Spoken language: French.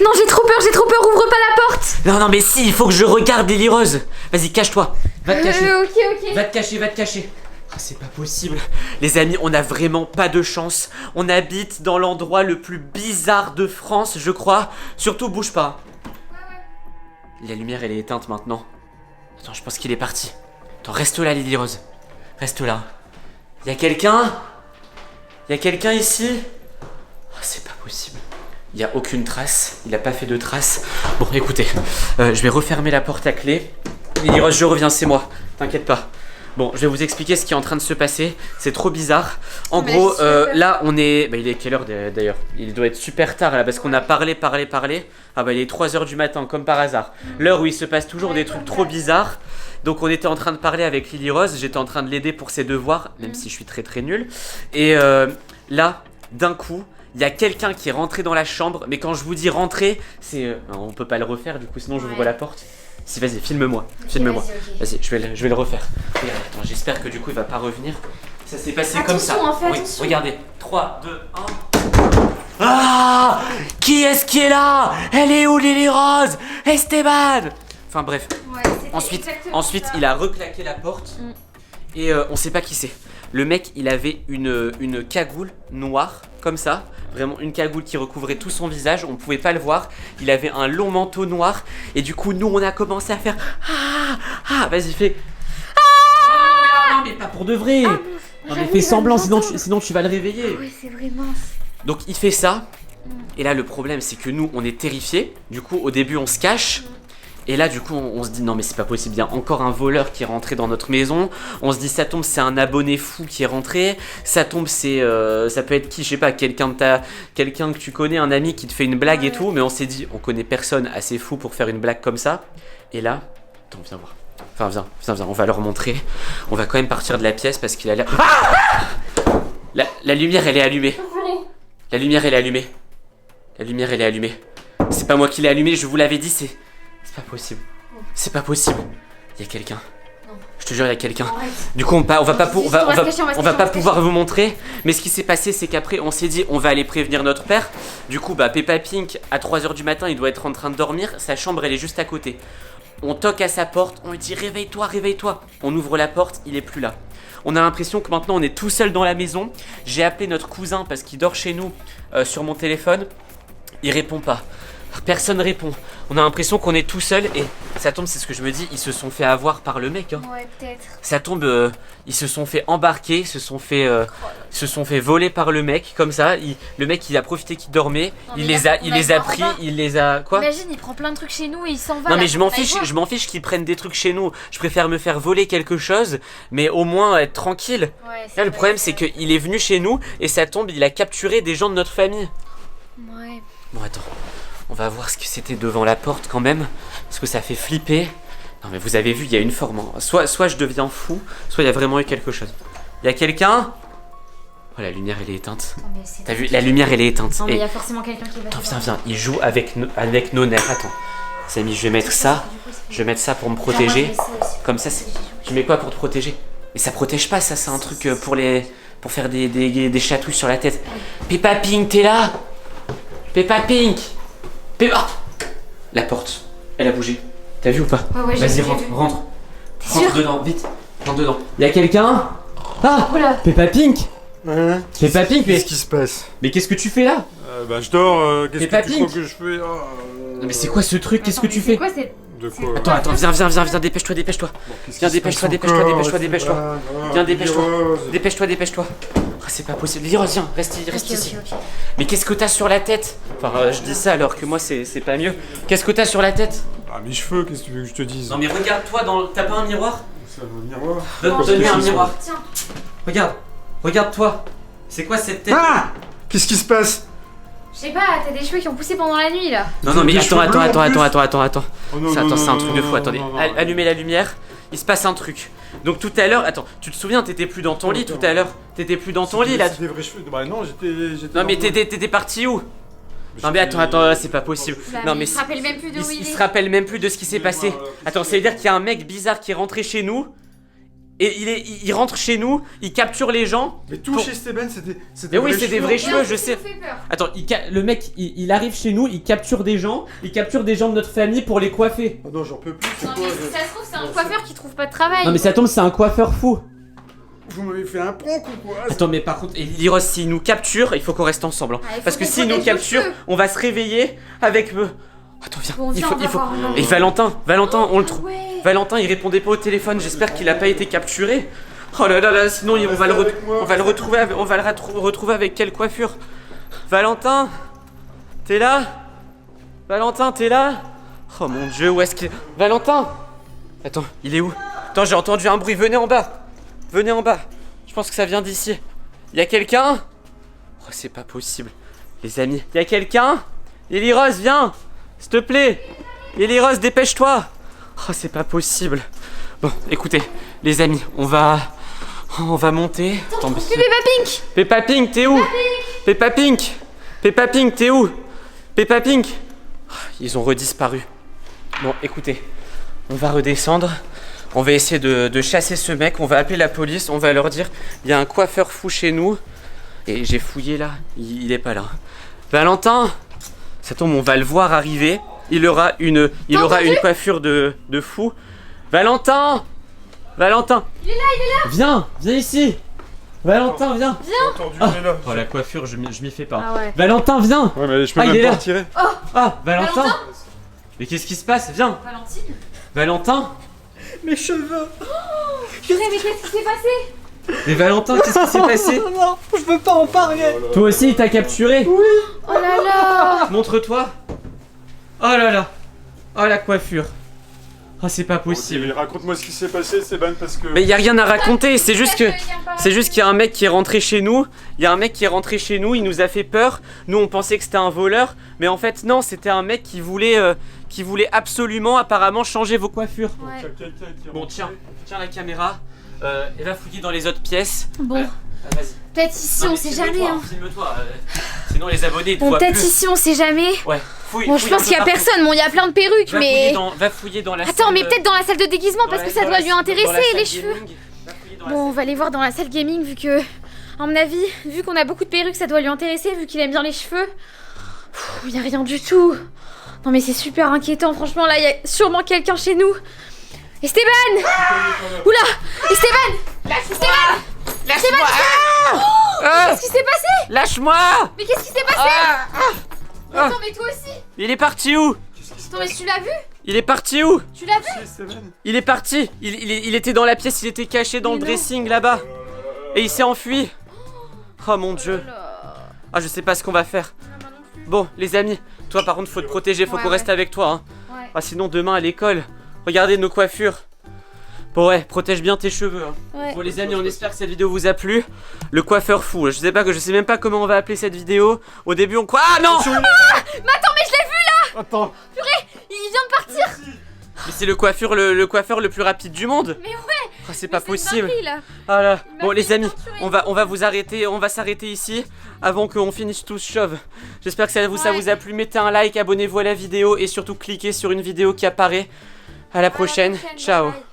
Non, j'ai trop peur, ouvre pas la porte. Non, mais si, il faut que je regarde Lily Rose. Vas-y, cache-toi. Va te cacher. Ok. Va te cacher. Ah, c'est pas possible. Les amis, on a vraiment pas de chance. On habite dans l'endroit le plus bizarre de France, je crois. Surtout, bouge pas. La lumière, elle est éteinte maintenant. Attends, je pense qu'il est parti. Attends, reste là, Lily Rose. Reste là. Y'a quelqu'un ici? Oh, c'est pas possible. Il y a aucune trace. Il a pas fait de trace. Bon, écoutez, je vais refermer la porte à clé. Lily Rose, je reviens, c'est moi. T'inquiète pas. Bon, je vais vous expliquer ce qui est en train de se passer. C'est trop bizarre. En gros, là, on est... Bah, il est quelle heure d'ailleurs? Il doit être super tard là parce qu'on a parlé. Ah bah, il est 3h du matin, comme par hasard. L'heure où il se passe toujours des trucs trop bizarres. Donc, on était en train de parler avec Lily Rose. J'étais en train de l'aider pour ses devoirs, même si je suis très nul. Et là, d'un coup... Il y a quelqu'un qui est rentré dans la chambre, mais quand je vous dis rentrer, c'est... on peut pas le refaire du coup, sinon j'ouvre la porte. Si, vas-y, filme-moi. Vas-y, je vais le refaire. Regarde, attends, j'espère que du coup il va pas revenir. Ça s'est passé comme ça. Oui, regardez. 3, 2, 1... Ah! Qui est-ce qui est là? Elle est où, Lily Rose? Esteban! Enfin bref. Ensuite il a reclaqué la porte et on sait pas qui c'est. Le mec, il avait une cagoule noire, comme ça. Vraiment une cagoule qui recouvrait tout son visage, on pouvait pas le voir. Il avait un long manteau noir. Et du coup, nous, on a commencé à faire... Vas-y, fais... Non, mais pas pour de vrai. Non, mais fais semblant, sinon tu vas le réveiller. Oui, c'est vraiment... Donc, il fait ça. Et là, le problème, c'est que nous, on est terrifiés. Du coup, au début, on se cache. Et là, du coup, on se dit non, mais c'est pas possible. Il y a encore un voleur qui est rentré dans notre maison. On se dit, ça tombe, c'est un abonné fou qui est rentré. Ça tombe, c'est. Ça peut être qui? Je sais pas, quelqu'un que tu connais, un ami qui te fait une blague et tout. Mais on s'est dit, on connaît personne assez fou pour faire une blague comme ça. Et là, attends, viens voir. Enfin, viens. On va leur montrer. On va quand même partir de la pièce parce qu'il a l'air. La lumière, elle est allumée. La lumière, elle est allumée. C'est pas moi qui l'ai allumée, je vous l'avais dit, c'est pas possible. Il y a quelqu'un. Je te jure, il y a quelqu'un. Du coup, on va pas pouvoir vous montrer. Mais ce qui s'est passé, c'est qu'après, on s'est dit, on va aller prévenir notre père. Du coup, Peppa Pink, à 3h du matin, il doit être en train de dormir. Sa chambre, elle est juste à côté. On toque à sa porte, on lui dit, réveille-toi. On ouvre la porte, il est plus là. On a l'impression que maintenant, on est tout seul dans la maison. J'ai appelé notre cousin parce qu'il dort chez nous sur mon téléphone. Il répond pas. Personne répond. On a l'impression qu'on est tout seul et ça tombe, c'est ce que je me dis, ils se sont fait avoir par le mec. Hein. Ouais, peut-être. Ça tombe, ils se sont fait embarquer, se sont fait voler par le mec, comme ça. Le mec, il a profité qu'il dormait, il les a pris, il les a... Quoi? Imagine, il prend plein de trucs chez nous et il s'en va. Non mais je m'en fiche qu'ils prennent des trucs chez nous. Je préfère me faire voler quelque chose, mais au moins être tranquille. Ouais, là, le problème, c'est qu'il est venu chez nous et ça tombe, il a capturé des gens de notre famille. Ouais. Bon, attends. On va voir ce que c'était devant la porte quand même, parce que ça fait flipper. Non mais vous avez vu, il y a une forme. Hein. Soit je deviens fou, soit il y a vraiment eu quelque chose. Il y a quelqu'un? Oh, la lumière elle est éteinte. T'as vu, la lumière elle est éteinte. Non mais il y a forcément quelqu'un qui va... Attends, viens, il joue avec nos nerfs. Attends, les amis, je vais mettre ça. Je vais mettre ça pour me protéger. Comme ça, tu mets quoi pour te protéger? Mais ça protège pas, ça c'est un truc pour faire des chatouilles sur la tête. Peppa Pink, t'es là? Peppa Pink! La porte, elle a bougé. T'as vu ou pas? Ouais, vas-y, rentre. Rentre dedans, vite. Rentre dedans. Y'a quelqu'un? Ah! Oula. Peppa Pink! Peppa Pink, mais... Qu'est-ce qui se passe? Mais qu'est-ce que tu fais là? Je dors, qu'est-ce Peppa que tu Pink. crois que je fais? Non mais c'est quoi ce truc? Qu'est-ce que tu fais? De quoi? Attends, viens, dépêche-toi. Viens, dépêche-toi. Viens, dépêche-toi. Ah, c'est pas possible. Lily Rose, viens, reste ici. Okay. Mais qu'est-ce que t'as sur la tête? Enfin, je dis ça alors que moi, c'est pas mieux. Qu'est-ce que t'as sur la tête? Ah, mes cheveux, qu'est-ce que tu veux que je te dise? Non, mais regarde-toi dans... T'as pas un miroir? C'est un miroir? Donne-moi un miroir. Tiens. Regarde-toi. C'est quoi cette tête? Ah! Qu'est-ce qui se passe? Je sais pas, t'as des cheveux qui ont poussé pendant la nuit là. Non, mais Des cheveux bleus, en attends. Oh, non, Attends, non, c'est un non, truc de non, fou, non, attendez. non, non, Allumez la lumière, il se passe un truc. Donc tout à l'heure, attends, tu te souviens, t'étais plus dans ton lit tout à l'heure? T'étais plus dans ton lit là? C'est des vrais cheveux? Bah non, j'étais... Non mais t'étais parti où? Non mais attends, c'est pas possible. Non mais il se rappelle même plus de où il se rappelle même plus de ce qui s'est passé. Attends, ça veut dire qu'il y a un mec bizarre qui est rentré chez nous. Et il rentre chez nous, il capture les gens. Mais tout Pour- chez Esteban, c'était. Mais oui, c'est des vrais Et cheveux, en plus, je il sais. nous fait peur. Attends, le mec, il arrive chez nous, il capture des gens, de notre famille pour les coiffer. Ah non, j'en peux plus, c'est Non, quoi mais si ça se trouve, c'est un coiffeur qui trouve pas de travail. Non mais ça tombe, c'est un coiffeur fou. Vous m'avez fait un prank ou quoi? Attends, mais par contre, Liros, s'il nous capture, il faut qu'on reste ensemble. Hein. Ah, il faut Parce que qu'on s'il nous protège nos capture, cheveux. on va se réveiller avec. Attends, viens. Bon, viens, on va voir, non. Et Valentin, on le trouve. Ouais. Valentin, il répondait pas au téléphone. J'espère qu'il a pas été capturé. Oh là là là, sinon on va le retrouver avec quelle coiffure? Valentin, t'es là? Valentin, t'es là? Oh mon Dieu, où est-ce qu'il... Valentin! Attends, il est où? Attends, j'ai entendu un bruit, venez en bas. Venez en bas. Je pense que ça vient d'ici. Y a quelqu'un? Oh, c'est pas possible. Les amis, y a quelqu'un? Eliros, viens! S'il te plaît! Eliros, dépêche-toi! Oh, c'est pas possible. Bon, écoutez, les amis, on va monter. Attends, C'est Peppa Pink. Peppa Pink, t'es où? Peppa Pink! Peppa Pink, t'es où? Peppa Pink! Oh, ils ont redisparu. Bon, écoutez, on va redescendre. On va essayer de chasser ce mec. On va appeler la police. On va leur dire il y a un coiffeur fou chez nous. Et j'ai fouillé là. Il est pas là. Valentin! Ça tombe, on va le voir arriver. Il aura une coiffure de fou. Valentin! Valentin! Il est là. Viens ici! Valentin, viens! J'ai entendu, il est là. Oh, la coiffure, je m'y fais pas. Ah ouais. Valentin, viens! Ouais, mais je peux Ah, il est même pas là. retirer. Ah, Valentin! Valentin Mais qu'est-ce qui se passe? Viens! Valentine. Valentin! Mes cheveux. Purée, mais qu'est-ce qui s'est passé? Mais Valentin, qu'est-ce qui s'est passé? Non, je peux pas en parler. Toi aussi, il t'a capturé? Oh là là. Montre-toi! Oh là là! Oh la coiffure! Oh, c'est pas possible! Ok, raconte-moi ce qui s'est passé, Esteban, parce que. Mais y a rien à raconter, c'est juste qu'il y a un mec qui est rentré chez nous. Il y a un mec qui est rentré chez nous, il nous a fait peur. Nous on pensait que c'était un voleur, mais en fait non, c'était un mec qui voulait absolument apparemment changer vos coiffures. Ouais. Quelqu'un qui est Bon rentré. tiens la caméra. Et va fouiller dans les autres pièces. Bon, Vas-y. peut-être ici, Non, on mais sait filme-toi, jamais. Hein. Filme-toi, sinon les abonnés ils te Bon, voient peut-être plus. ici, on sait jamais. Ouais, fouille. Bon, je fouille pense un qu'il y a peu partout. personne. Bon, il y a plein de perruques, mais. Va fouiller dans la Attends, salle, mais peut-être dans la salle de déguisement parce que ça doit lui intéresser les cheveux. Bon, on va aller voir dans la salle gaming vu que, à mon avis, vu qu'on a beaucoup de perruques, ça doit lui intéresser vu qu'il aime bien les cheveux. Il y a rien du tout. Non mais c'est super inquiétant, franchement là, il y a sûrement quelqu'un chez nous. Esteban! Oula! Esteban! Esteban! Lâche-moi! Qu'est-ce qui s'est passé? Lâche-moi! Mais qu'est-ce qui s'est passé? Attends, mais toi aussi? Il est parti où? Attends, mais tu l'as vu? Il est parti où? Tu l'as vu? Esteban. Il est parti. Il était dans la pièce, il était caché dans Mais le non. dressing là-bas. Et il s'est enfui. Oh mon Dieu. Ah, je sais pas ce qu'on va faire. Bon, les amis, toi par contre faut te protéger, faut Ouais, qu'on ouais. reste avec toi. Hein. Ouais. Ah, sinon demain à l'école, regardez nos coiffures. Bon ouais, protège bien tes cheveux. Hein. Ouais. Bon les amis, on espère que cette vidéo vous a plu. Le coiffeur fou, je sais même pas comment on va appeler cette vidéo. Au début on croit... Ah non! Mais attends, mais je l'ai vu! Attends. Il vient de partir! Mais c'est le coiffeur le plus rapide du monde. Mais ouais! Oh, c'est pas Mais c'est une possible. dinguerie, là. Ah là. Il m'a Bon fait les amis, torturer. on va vous arrêter, on va s'arrêter ici avant qu'on finisse tous chauve. J'espère que ça Ouais. vous a plu. Mettez un like, abonnez-vous à la vidéo et surtout cliquez sur une vidéo qui apparaît. À la prochaine. prochaine, Ciao. bye bye.